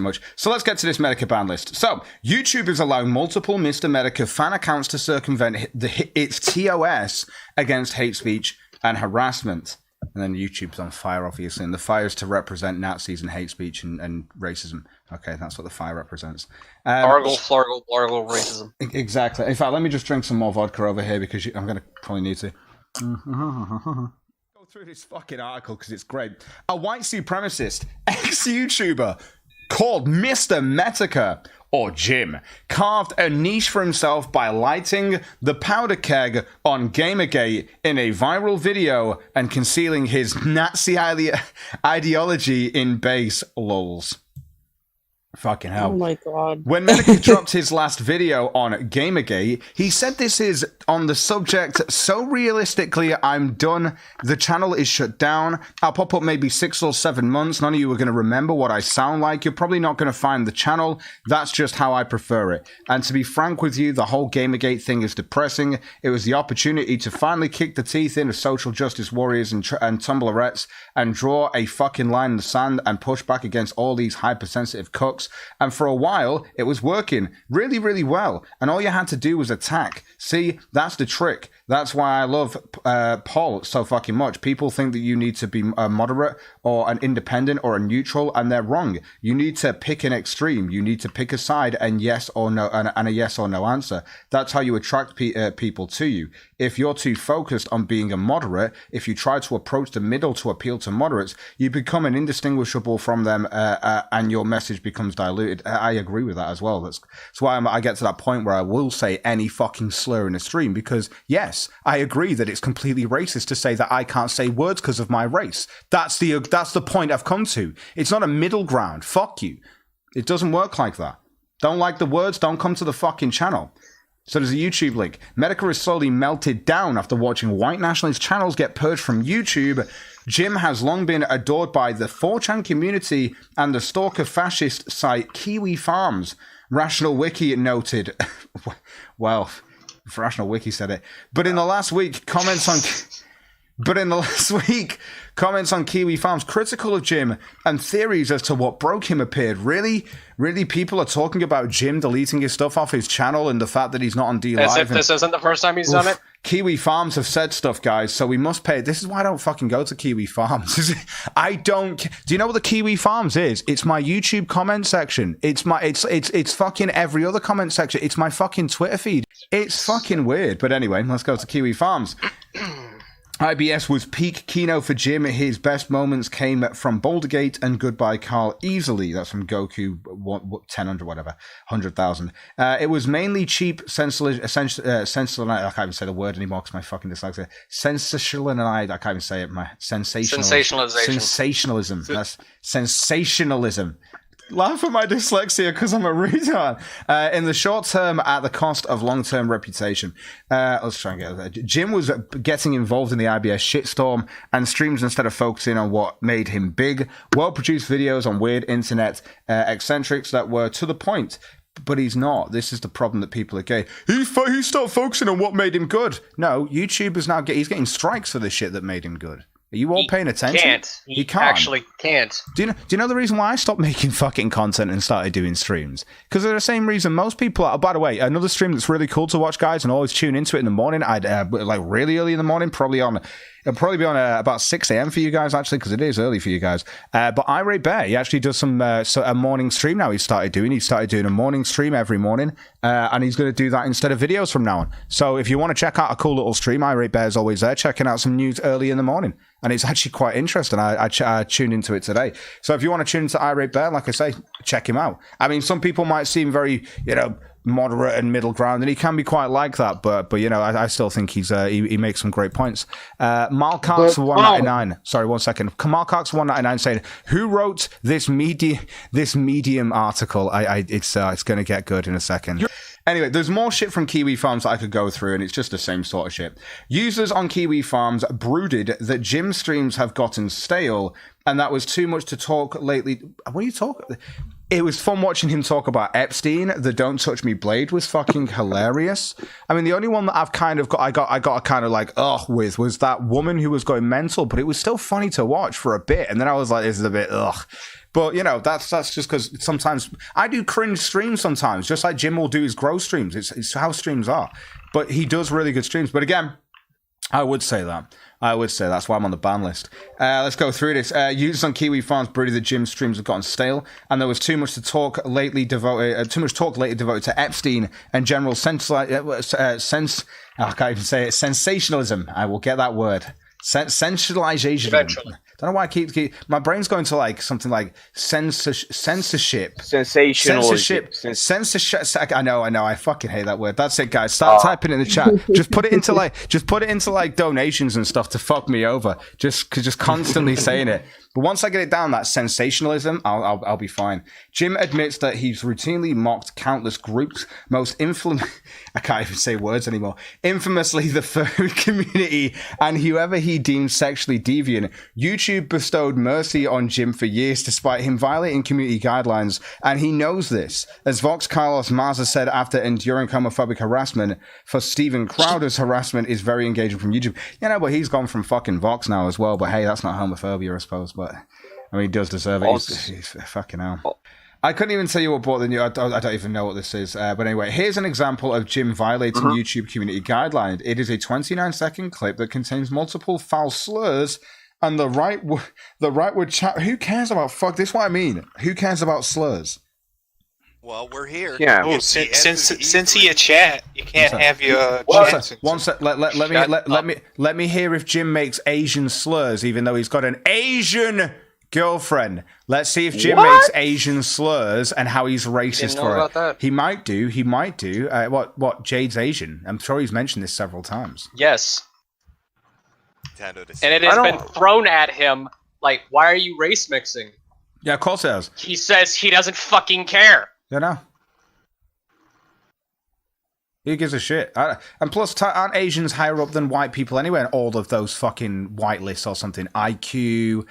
much. So let's get to this Metokur ban list. So YouTube is allowing multiple Mister Metokur fan accounts to circumvent its TOS against hate speech and harassment. And then YouTube's on fire, obviously, and the fire is to represent Nazis and hate speech and racism. Okay, that's what the fire represents. Argle, flargle, blargle, racism. Exactly. In fact, let me just drink some more vodka over here because I'm going to probably need to. Go through this fucking article because it's great. A white supremacist ex-YouTuber called Mister Metokur, or Jim, carved a niche for himself by lighting the powder keg on Gamergate in a viral video and concealing his Nazi ideology in base lulz. Fucking hell. Oh my god. When Metokur dropped his last video on Gamergate, he said this is on the subject so realistically, I'm done. The channel is shut down. I'll pop up maybe 6 or 7 months. None of you are going to remember what I sound like. You're probably not going to find the channel. That's just how I prefer it. And to be frank with you, the whole Gamergate thing is depressing. It was the opportunity to finally kick the teeth in of social justice warriors and Tumblrettes and draw a fucking line in the sand and push back against all these hypersensitive cucks. And for a while, it was working really, really well. And all you had to do was attack. See, that's the trick. That's why I love Paul so fucking much. People think that you need to be a moderate or an independent or a neutral, and they're wrong. You need to pick an extreme. You need to pick a side and yes or no, and a yes or no answer. That's how you attract people to you. If you're too focused on being a moderate, if you try to approach the middle to appeal to moderates, you become an indistinguishable from them, and your message becomes diluted. I agree with that as well. That's why I get to that point where I will say any fucking slur in a stream, because yes, I agree that it's completely racist to say that I can't say words because of my race. That's the point I've come to. It's not a middle ground. Fuck you. It doesn't work like that. Don't like the words, don't come to the fucking channel. So there's a YouTube link. Metokur is slowly melted down after watching white nationalist channels get purged from YouTube. Jim has long been adored by the 4chan community and the stalker fascist site Kiwi Farms. Rational Wiki noted. Well, Rational Wiki said it. But in the last week, comments on Kiwi Farms critical of Jim and theories as to what broke him appeared. Really, people are talking about Jim deleting his stuff off his channel and the fact that he's not on D Live. As if this isn't the first time he's done it. Kiwi Farms have said stuff, guys, so we must pay. This is why I don't fucking go to Kiwi Farms. Do you know what the Kiwi Farms is? It's my YouTube comment section. It's fucking every other comment section. It's my fucking Twitter feed. It's fucking weird. But anyway, let's go to Kiwi Farms. IBS was peak Kino for Jim. His best moments came from Bouldergate and Goodbye Carl easily. That's from Goku 1000, whatever, 100,000. It was mainly cheap sensational. I can't even say the word anymore because my fucking dyslexia. Sensationalized. I can't even say it. My sensationalism. That's sensationalism. Laugh at my dyslexia because I'm a retard. In the short term, at the cost of long-term reputation. Let's try and get there. Jim was getting involved in the IBS shitstorm and streams instead of focusing on what made him big. Well-produced videos on weird internet eccentrics that were to the point. But he's not. This is the problem that people are getting. He stopped focusing on what made him good. No, YouTube is now he's getting strikes for the shit that made him good. Are you all paying attention? He can't. Actually can't. Do you know the reason why I stopped making fucking content and started doing streams? Because they're the same reason most people are. Oh, by the way, another stream that's really cool to watch, guys, and always tune into it in the morning. I'd like really early in the morning, it'll probably be on about 6 a.m. for you guys, actually, because it is early for you guys. But Irate Bear, he actually does a morning stream now. He started doing a morning stream every morning, and he's going to do that instead of videos from now on. So if you want to check out a cool little stream, Irate Bear is always there, checking out some news early in the morning. And it's actually quite interesting. I tuned into it today. So if you want to tune into Irate Bear, like I say, check him out. I mean, some people might seem very, moderate and middle ground, and he can be quite like that. But I still think he makes some great points. Malcox 199. Sorry, 1 second. Malcox 199 saying, "Who wrote this Medium article?" It's going to get good in a second. Anyway, there's more shit from Kiwi Farms that I could go through, and it's just the same sort of shit. Users on Kiwi Farms brooded that Jim's streams have gotten stale, and that was too much to talk lately. What are you talking? It was fun watching him talk about Epstein. The "Don't Touch Me" blade was fucking hilarious. I mean, the only one that I've kind of I got a kind of like with was that woman who was going mental, but it was still funny to watch for a bit, and then I was like, this is a bit ugh. But, you know, that's just because sometimes I do cringe streams sometimes, just like Jim will do his grow streams. It's how streams are. But he does really good streams. But again, I would say that. That's why I'm on the ban list. Let's go through this. Users on Kiwi Farms brooded that Jim's streams have gotten stale, and there was too much talk lately devoted to Epstein and general I can't even say it. Sensationalism. I will get that word. Sensationalization. Eventually. Don't know why I keep my brain's going to like something like censorship. Sensationalism. Censorship. I know. I fucking hate that word. That's it, guys. Start typing it in the chat. Just put it into like donations and stuff to fuck me over. Just constantly saying it. But once I get it down, that sensationalism, I'll be fine. Jim admits that he's routinely mocked countless groups, I can't even say words anymore. Infamously, the food community and whoever he deems sexually deviant. YouTube bestowed mercy on Jim for years, despite him violating community guidelines, and he knows this. As Vox Carlos Maza said after enduring homophobic harassment, for Steven Crowder's harassment is very engaging from YouTube. You know, but he's gone from fucking Vox now as well. But hey, that's not homophobia, I suppose. But I mean, he does deserve it. He's fucking hell. I couldn't even tell you what brought the new. I don't even know what this is. But anyway, here's an example of Jim violating YouTube community guidelines. It is a 29-second clip that contains multiple foul slurs, and the right would chat. Who cares about fuck? This is what I mean. Who cares about slurs? Well, we're here. Yeah. Oh, since he a chat, you can't have your One sec. Let me hear if Jim makes Asian slurs, even though he's got an Asian girlfriend. Let's see if Jim makes Asian slurs and how he's racist for it. That. He might do. What? Jade's Asian. I'm sure he's mentioned this several times. Yes. And it has been thrown at him like, why are you race mixing? Yeah, of course it has. He says he doesn't fucking care. You know. Who gives a shit? And plus, aren't Asians higher up than white people anyway in all of those fucking white lists or something? IQ,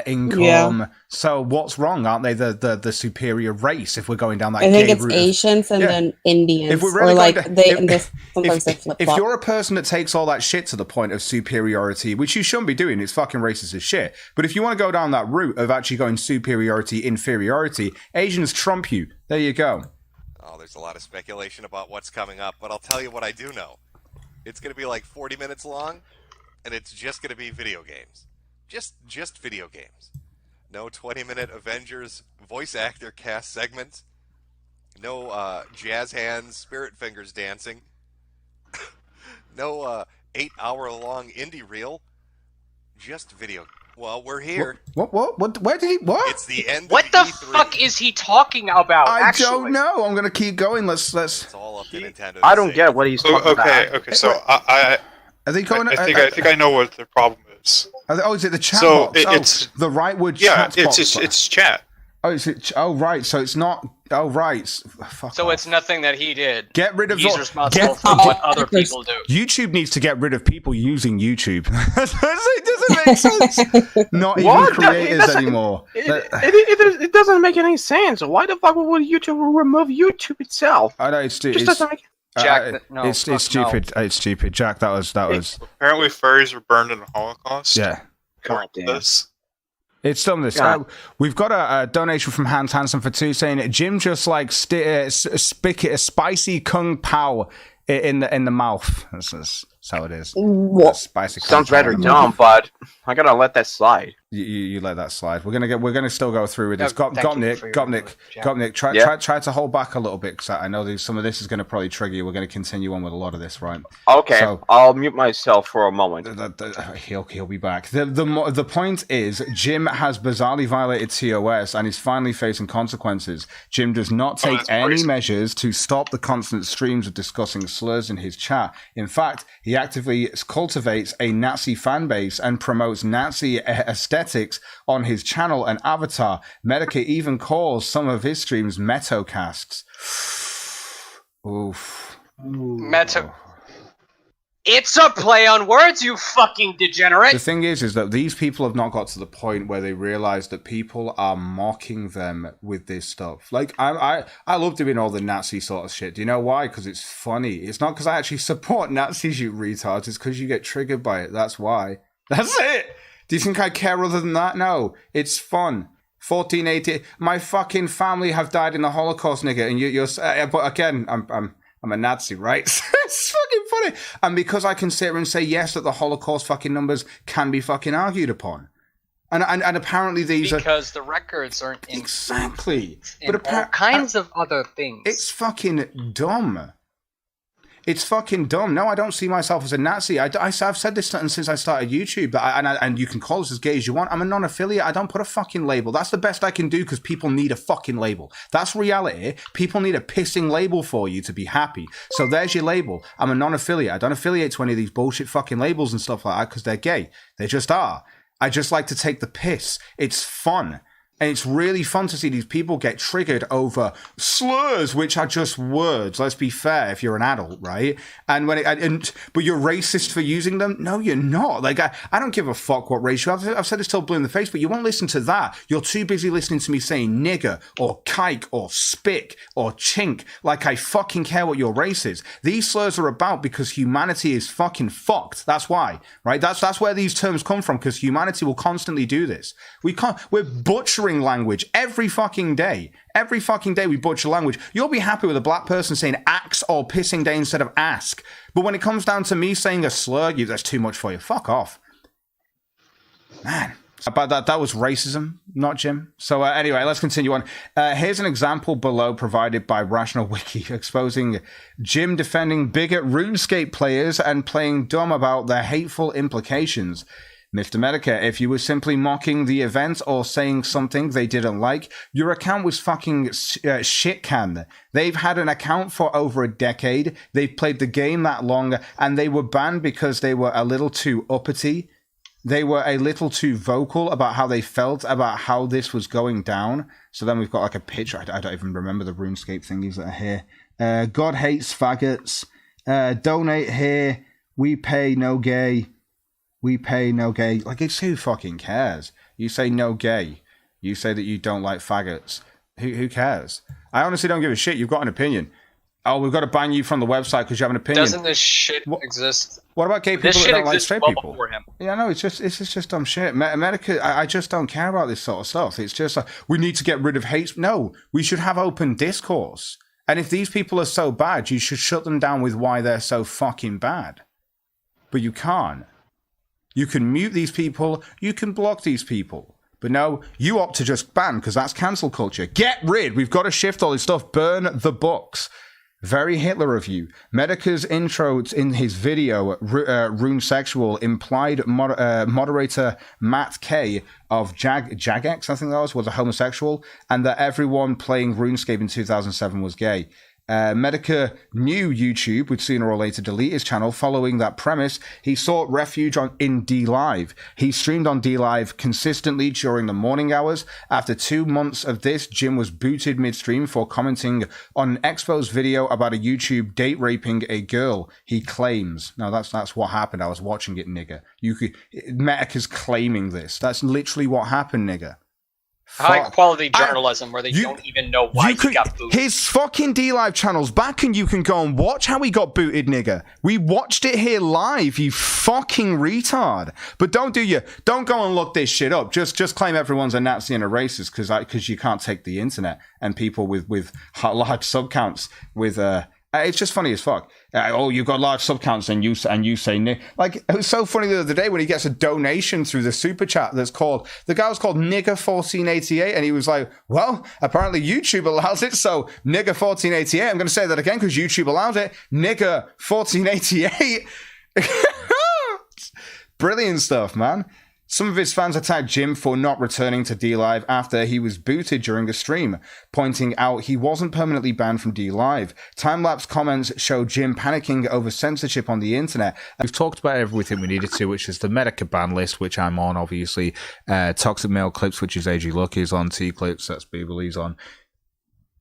income. Yeah. So what's wrong? Aren't they the superior race if we're going down that I think gay it's route Asians and then Indians. If we're really sometimes they flip if you're a person that takes all that shit to the point of superiority, which you shouldn't be doing, it's fucking racist as shit. But if you want to go down that route of actually going superiority, inferiority, Asians trump you. There you go. Oh, there's a lot of speculation about what's coming up, but I'll tell you what I do know. It's going to be like 40 minutes long, and it's just going to be video games. Just video games. No 20-minute Avengers voice actor cast segments. No jazz hands, spirit fingers dancing. No 8-hour-long indie reel. Just video. Well, we're here. What? Where did he? What? It's the end. What of the E3. fuck is he talking about? I don't know. I'm gonna keep going. Let's. It's all up to Nintendo. I don't get what he's talking about. Okay. So I think I know what the problem is. Is it the chat So box? it's the rightward yeah. chat box. It's chat. Right. So it's not. Oh, right. Fuck So off. it's nothing that he did. Get rid of. He's responsible for what other people do. YouTube needs to get rid of people using YouTube. It doesn't make sense. Not even creators anymore. It doesn't make any sense. Why the fuck would YouTube remove YouTube itself? I know it's Just doesn't make. Jack, it's stupid. No. It's stupid. Jack, that was. Apparently, furries were burned in the Holocaust. Yeah. God damn. This. It's done this. We've got a donation from Hans Hansen for 2 saying Jim just like a spicy kung pao in the mouth. That's how it is. What? Spicy. Sounds rather dumb, but I gotta let that slide. You let that slide. We're gonna still go through with this. Gopnik, try to hold back a little bit because I know some of this is gonna probably trigger you. We're gonna continue on with a lot of this, right? Okay, so, I'll mute myself for a moment. He'll be back. The point is, Jim has bizarrely violated TOS and is finally facing consequences. Jim does not take any measures to stop the constant streams of discussing slurs in his chat. In fact, he actively cultivates a Nazi fan base and promotes Nazi aesthetics on his channel and avatar. Metokur even calls some of his streams Metocasts. Oof. It's a play on words, you fucking degenerate! The thing is that these people have not got to the point where they realize that people are mocking them with this stuff. Like, I love doing all the Nazi sort of shit. Do you know why? Because it's funny. It's not because I actually support Nazis, you retards. It's because you get triggered by it. That's why. That's it! Do you think I care other than that? No. It's fun. 1480. My fucking family have died in the Holocaust, nigga. And you're but again, I'm a Nazi, right? It's fucking funny. And because I can sit here and say yes that the Holocaust fucking numbers can be fucking argued upon. And apparently these because the records aren't exactly, but all kinds of other things. It's fucking dumb. It's fucking dumb. No, I don't see myself as a Nazi. I've said this since I started YouTube, and you can call us as gay as you want. I'm a non-affiliate. I don't put a fucking label. That's the best I can do because people need a fucking label. That's reality. People need a pissing label for you to be happy. So there's your label. I'm a non-affiliate. I don't affiliate to any of these bullshit fucking labels and stuff like that because they're gay. They just are. I just like to take the piss. It's fun. And it's really fun to see these people get triggered over slurs, which are just words. Let's be fair, if you're an adult, right? And but you're racist for using them? No, you're not. Like, I don't give a fuck what race you have. I've said this till blue in the face, but you won't listen to that. You're too busy listening to me saying nigger or kike or spick or chink. Like I fucking care what your race is. These slurs are about because humanity is fucking fucked. That's why, right? That's where these terms come from, because humanity will constantly do this. We're butchering language every fucking day. Every fucking day we butcher language. You'll be happy with a black person saying axe or pissing day instead of ask. But when it comes down to me saying a slur, that's too much for you. Fuck off. Man. But that was racism, not Jim. So anyway, let's continue on. Here's an example below provided by Rational Wiki exposing Jim defending bigot RuneScape players and playing dumb about their hateful implications. Mr. Metokur, if you were simply mocking the event or saying something they didn't like, your account was fucking shit can. They've had an account for over a decade, they've played the game that long, and they were banned because they were a little too uppity. They were a little too vocal about how they felt about how this was going down. So then we've got like a picture, I don't even remember the RuneScape thingies that are here. God hates faggots. Donate here. We pay no gay. We pay no gay. Like, it's who fucking cares? You say no gay. You say that you don't like faggots. Who cares? I honestly don't give a shit. You've got an opinion. Oh, we've got to ban you from the website because you have an opinion. Doesn't this shit exist? What about gay people that don't like straight people? For him. Yeah, no, it's just dumb shit. America, I just don't care about this sort of stuff. It's just like, we need to get rid of hate. No, we should have open discourse. And if these people are so bad, you should shut them down with why they're so fucking bad. But you can't. You can mute these people, you can block these people. But no, you opt to just ban, because that's cancel culture. Get rid! We've got to shift all this stuff. Burn the books. Very Hitler of you. Metokur's intro in his video, Rune Sexual, implied moderator Matt K of Jagex, I think that was a homosexual, and that everyone playing RuneScape in 2007 was gay. Metokur knew YouTube would sooner or later delete his channel. Following that premise, he sought refuge in DLive. He streamed on DLive consistently during the morning hours. After 2 months of this, Jim was booted midstream for commenting on an exposed video about a YouTube date raping a girl, he claims. No, that's what happened. I was watching it, nigga. Metokur's claiming this. That's literally what happened, nigga. High quality journalism where they don't even know why he got booted. His fucking DLive channel's back and you can go and watch how he got booted, nigga. We watched it here live, you fucking retard. But don't go and look this shit up. Just claim everyone's a Nazi and a racist because you can't take the internet and people with large subcounts with it's just funny as fuck. Oh, you've got large subcounts and you say Nick. Like, it was so funny the other day when he gets a donation through the super chat that's called, the guy was called Nigger1488 and he was like, well, apparently YouTube allows it, so Nigger1488. I'm going to say that again because YouTube allows it. Nigger1488. Brilliant stuff, man. Some of his fans attacked Jim for not returning to DLive after he was booted during a stream, pointing out he wasn't permanently banned from DLive. Time-lapse comments show Jim panicking over censorship on the internet. We've talked about everything we needed to, which is the Metokur ban list, which I'm on, obviously. Toxic Male Clips, which is AG Luck is on. T-Clips, that's Beebley's on.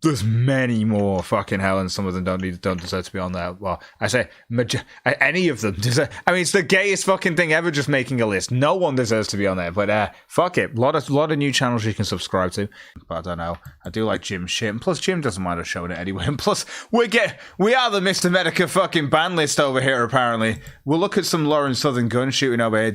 There's many more, fucking hell, and some of them don't deserve to be on there. Well, I say any of them deserve. I mean, it's the gayest fucking thing ever, just making a list. No one deserves to be on there, but fuck it. A lot of new channels you can subscribe to. But I don't know. I do like Jim's shit, and plus Jim doesn't mind us showing it anyway. And plus we are the Mister Metokur fucking ban list over here. Apparently, we'll look at some Lauren Southern gun shooting over here.